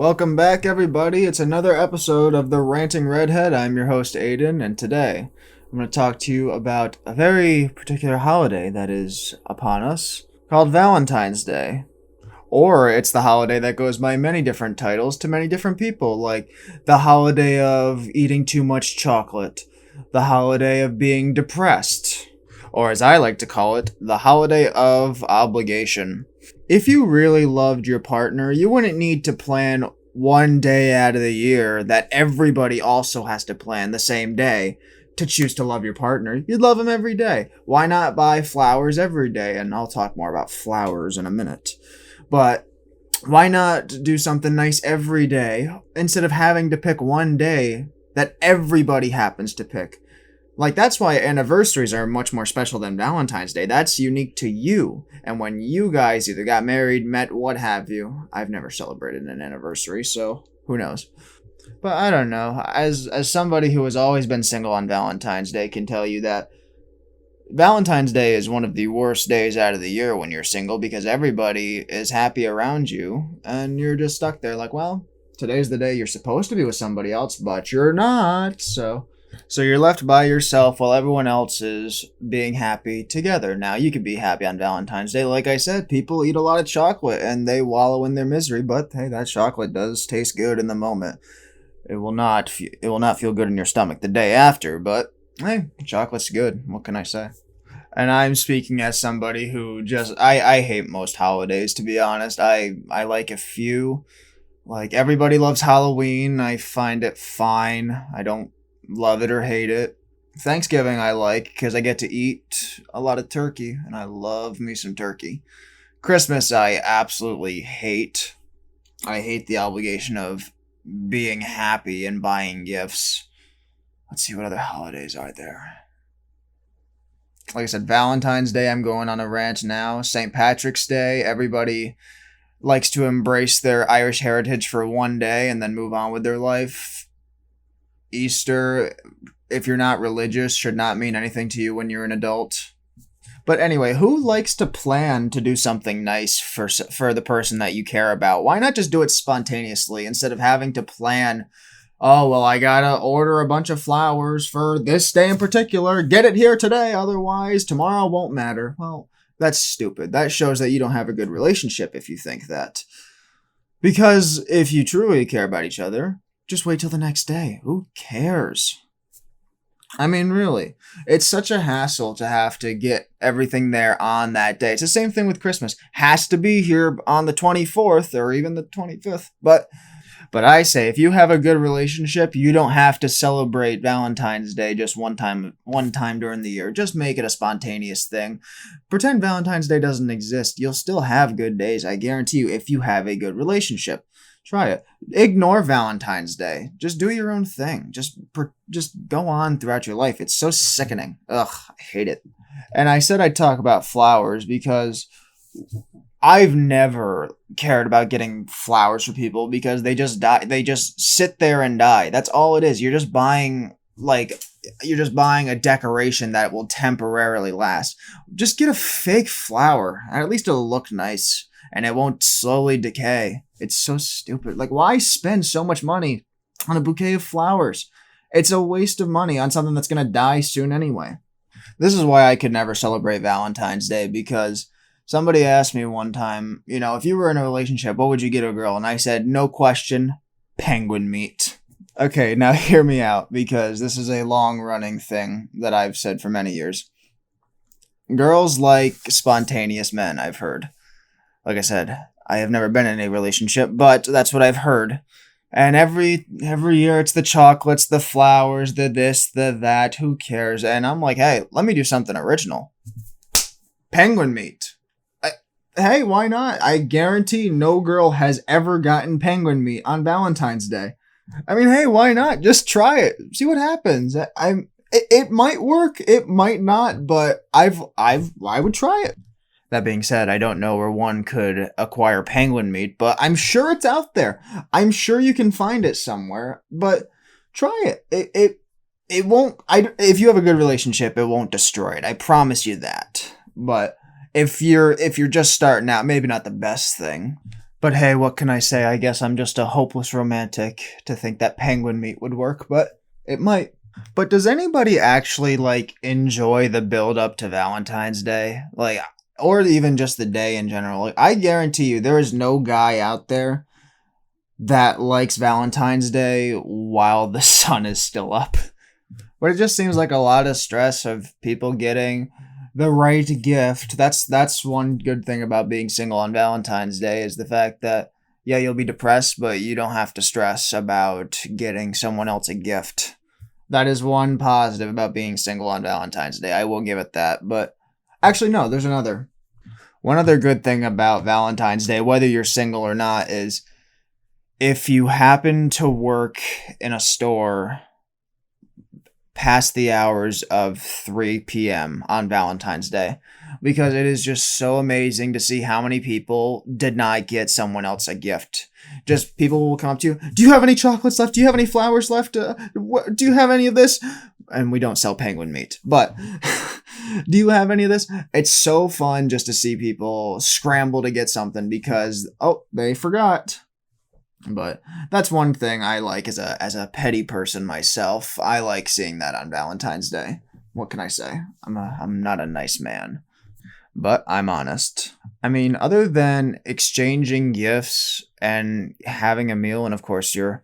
Welcome back, everybody. It's another episode of The Ranting Redhead. I'm your host, Aiden, and today I'm going to talk to you about a very particular holiday that is upon us called Valentine's Day. Or it's the holiday that goes by many different titles to many different people, like the holiday of eating too much chocolate, the holiday of being depressed, or as I like to call it, the holiday of obligation. If you really loved your partner, you wouldn't need to plan one day out of the year that everybody also has to plan the same day to choose to love your partner. You'd love them every day. Why not buy flowers every day? And I'll talk more about flowers in a minute. But why not do something nice every day instead of having to pick one day that everybody happens to pick? Like, that's why anniversaries are much more special than Valentine's Day. That's unique to you. And when you guys either got married, met, what have you. I've never celebrated an anniversary, so who knows. But I don't know. As somebody who has always been single on Valentine's Day can tell you that Valentine's Day is one of the worst days out of the year when you're single because everybody is happy around you and you're just stuck there like, well, today's the day you're supposed to be with somebody else, but you're not, so you're left by yourself while everyone else is being happy together. Now, you could be happy on Valentine's Day. Like I said, people eat a lot of chocolate and they wallow in their misery, but hey, that chocolate does taste good in the moment. It will not feel good in your stomach the day after, but hey, chocolate's good. What can I say? And I'm speaking as somebody who just I hate most holidays, to be honest. I like a few. Like, everybody loves Halloween. I find it fine. I don't love it or hate it. Thanksgiving I like because I get to eat a lot of turkey and I love me some turkey. Christmas I absolutely hate. I hate the obligation of being happy and buying gifts. Let's see what other holidays are there. Like I said, Valentine's Day, I'm going on a rant now. St. Patrick's Day, everybody likes to embrace their Irish heritage for one day and then move on with their life. Easter, if you're not religious, should not mean anything to you when you're an adult. But anyway, who likes to plan to do something nice for the person that you care about? Why not just do it spontaneously instead of having to plan, oh, well, I gotta order a bunch of flowers for this day in particular. Get it here today, otherwise tomorrow won't matter. Well, that's stupid. That shows that you don't have a good relationship if you think that. Because if you truly care about each other, just wait till the next day. Who cares? I mean, really. It's such a hassle to have to get everything there on that day. It's the same thing with Christmas. Has to be here on the 24th or even the 25th. But I say, if you have a good relationship, you don't have to celebrate Valentine's Day just one time during the year. Just make it a spontaneous thing. Pretend Valentine's Day doesn't exist. You'll still have good days, I guarantee you, if you have a good relationship. Try it. Ignore Valentine's Day. Just do your own thing. Just go on throughout your life. It's so sickening. Ugh, I hate it. And I said I'd talk about flowers because I've never cared about getting flowers for people because they just die. They just sit there and die. That's all it is. You're just buying a decoration that will temporarily last. Just get a fake flower. At least it'll look nice and it won't slowly decay. It's so stupid. Like, why spend so much money on a bouquet of flowers? It's a waste of money on something that's going to die soon anyway. This is why I could never celebrate Valentine's Day, because somebody asked me one time, if you were in a relationship, what would you get a girl? And I said, no question, penguin meat. Okay, now hear me out, because this is a long-running thing that I've said for many years. Girls like spontaneous men, I've heard. Like I said, I have never been in a relationship, but that's what I've heard. And every year it's the chocolates, the flowers, the this, the that, who cares? And I'm like, hey, let me do something original. Penguin meat. Hey, why not? I guarantee no girl has ever gotten penguin meat on Valentine's Day. I mean, hey, why not? Just try it. See what happens. It might work, it might not, but I would try it. That being said, I don't know where one could acquire penguin meat, but I'm sure it's out there. I'm sure you can find it somewhere, but try it. It won't, if you have a good relationship, it won't destroy it. I promise you that. But if you're just starting out, maybe not the best thing. But hey, what can I say? I guess I'm just a hopeless romantic to think that penguin meat would work, but it might. But does anybody actually like enjoy the build up to Valentine's Day? Like, or even just the day in general? Like, I guarantee you there is no guy out there that likes Valentine's Day while the sun is still up. But it just seems like a lot of stress of people getting the right gift. That's one good thing about being single on Valentine's Day is the fact that yeah, you'll be depressed, but you don't have to stress about getting someone else a gift. That is one positive about being single on Valentine's Day. I will give it that. But actually no, there's another. One other good thing about Valentine's Day, whether you're single or not, is if you happen to work in a store past the hours of 3 p.m. on Valentine's Day, because it is just so amazing to see how many people did not get someone else a gift. Just people will come up to you, do you have any chocolates left? Do you have any flowers left? Do you have any of this? And we don't sell penguin meat, but do you have any of this? It's so fun just to see people scramble to get something because, oh, they forgot. But that's one thing I like as a petty person myself. I like seeing that on Valentine's Day. What can I say? I'm not a nice man, but I'm honest. I mean, other than exchanging gifts and having a meal and of course your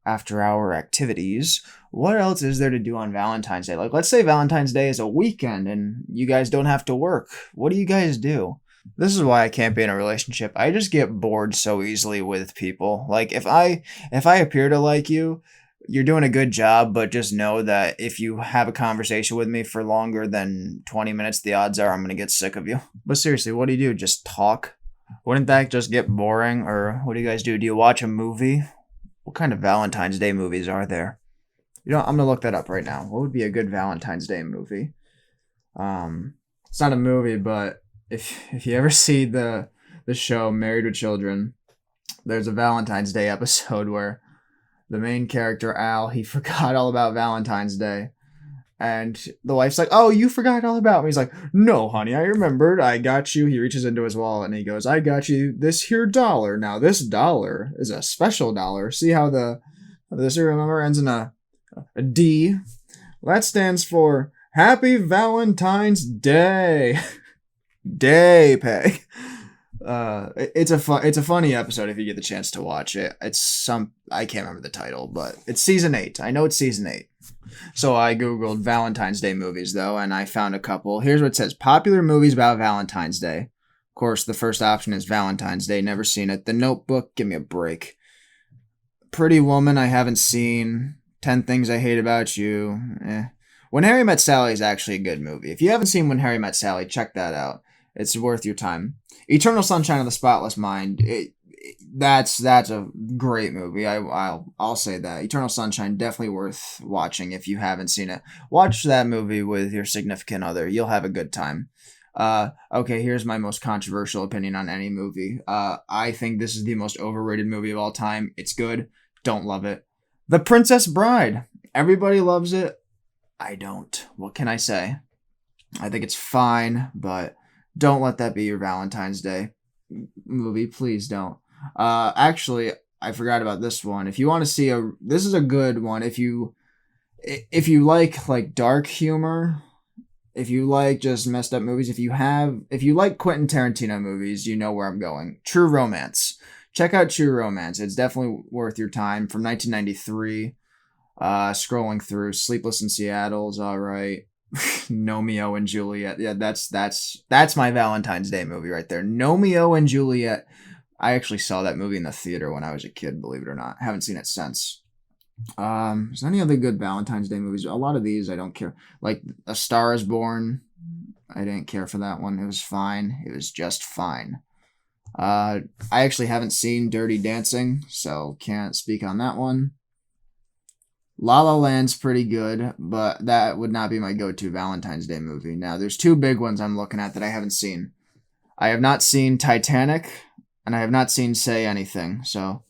after hour activities, what else is there to do on Valentine's Day? Like let's say Valentine's Day is a weekend and you guys don't have to work. What do you guys do? This is why I can't be in a relationship. I just get bored so easily with people. Like if I appear to like you, you're doing a good job, but just know that if you have a conversation with me for longer than 20 minutes, the odds are I'm going to get sick of you. But seriously, what do you do? Just talk? Wouldn't that just get boring? Or what do you guys do? Do you watch a movie? What kind of Valentine's Day movies are there? You know, I'm going to look that up right now. What would be a good Valentine's Day movie? It's not a movie, but if you ever see the show Married with Children, there's a Valentine's Day episode where the main character Al, he forgot all about Valentine's Day, and the wife's like, "Oh, you forgot all about me." He's like, "No, honey, I remembered. I got you." He reaches into his wallet and he goes, "I got you this here dollar. Now this dollar is a special dollar. See how the serial number ends in a D? Well, that stands for Happy Valentine's Day." Day pay. It's a funny episode if you get the chance to watch it. I can't remember the title, but it's season 8. I know it's season 8. So I googled Valentine's Day movies though, and I found a couple. Here's what it says: popular movies about Valentine's Day. Of course, the first option is Valentine's Day. Never seen it. The Notebook. Give me a break. Pretty Woman. I haven't seen. 10 Things I Hate About You. When Harry Met Sally is actually a good movie. If you haven't seen When Harry Met Sally, check that out. It's worth your time. Eternal Sunshine of the Spotless Mind. That's a great movie. I'll say that. Eternal Sunshine, definitely worth watching if you haven't seen it. Watch that movie with your significant other. You'll have a good time. Okay, here's my most controversial opinion on any movie. I think this is the most overrated movie of all time. It's good. Don't love it. The Princess Bride. Everybody loves it. I don't. What can I say? I think it's fine, but don't let that be your Valentine's Day movie. Please don't. Actually, I forgot about this one. If you want to see this is a good one. If you like dark humor, if you like just messed up movies, if you like Quentin Tarantino movies, you know where I'm going. True Romance. Check out True Romance. It's definitely worth your time. From 1993. Scrolling through, Sleepless in Seattle is all right. Romeo and Juliet. Yeah, that's my Valentine's Day movie right there. Romeo and Juliet. I actually saw that movie in the theater when I was a kid, believe it or not. Haven't seen it since. Is there any other good Valentine's Day movies? A lot of these I don't care. Like A Star is Born. I didn't care for that one. It was fine. It was just fine. I actually haven't seen Dirty Dancing, so can't speak on that one. La La Land's pretty good, but that would not be my go-to Valentine's Day movie. Now, there's 2 big ones I'm looking at that I haven't seen. I have not seen Titanic, and I have not seen Say Anything, so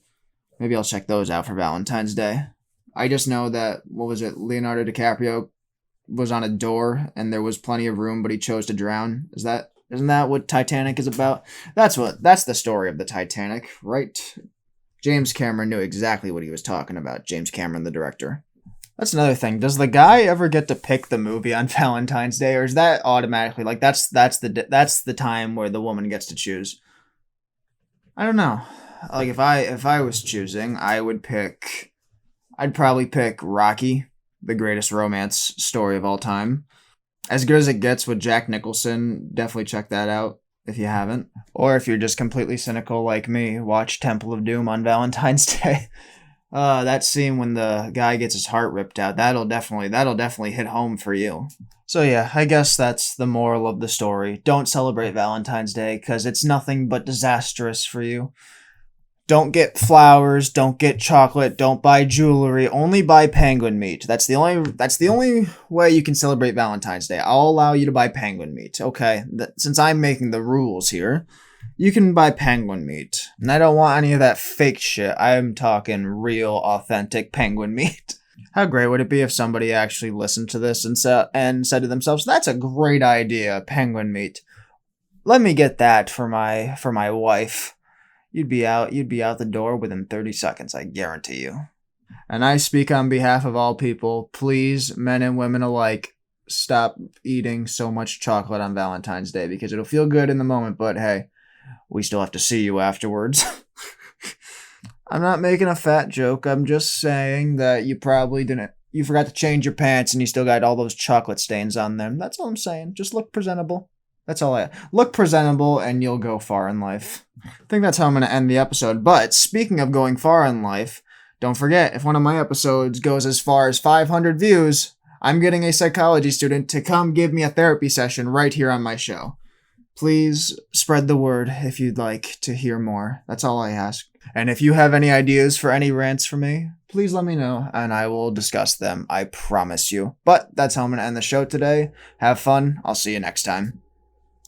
maybe I'll check those out for Valentine's Day. I just know that, Leonardo DiCaprio was on a door, and there was plenty of room, but he chose to drown. Is that Isn't that what Titanic is about? That's the story of the Titanic, right? James Cameron knew exactly what he was talking about. James Cameron, the director. That's another thing. Does the guy ever get to pick the movie on Valentine's Day, or is that automatically like that's the time where the woman gets to choose? I don't know. Like if I was choosing, I'd probably pick Rocky, the greatest romance story of all time. As good as it gets with Jack Nicholson, definitely check that out if you haven't. Or if you're just completely cynical like me, watch Temple of Doom on Valentine's Day. That scene when the guy gets his heart ripped out, that'll definitely hit home for you. So yeah, I guess that's the moral of the story. Don't celebrate Valentine's Day because it's nothing but disastrous for you. Don't get flowers, don't get chocolate, don't buy jewelry, only buy penguin meat. That's the only way you can celebrate Valentine's Day. I'll allow you to buy penguin meat. Okay, since I'm making the rules here, you can buy penguin meat. And I don't want any of that fake shit. I'm talking real authentic penguin meat. How great would it be if somebody actually listened to this and said to themselves, "That's a great idea, penguin meat. Let me get that for my wife." You'd be out the door within 30 seconds, I guarantee you. And I speak on behalf of all people. Please, men and women alike, stop eating so much chocolate on Valentine's Day because it'll feel good in the moment, but hey, we still have to see you afterwards. I'm not making a fat joke. I'm just saying that you forgot to change your pants and you still got all those chocolate stains on them. That's all I'm saying. Just look presentable. That's all look presentable and you'll go far in life. I think that's how I'm going to end the episode. But speaking of going far in life, don't forget, if one of my episodes goes as far as 500 views, I'm getting a psychology student to come give me a therapy session right here on my show. Please spread the word if you'd like to hear more. That's all I ask. And if you have any ideas for any rants for me, please let me know and I will discuss them. I promise you. But that's how I'm going to end the show today. Have fun. I'll see you next time.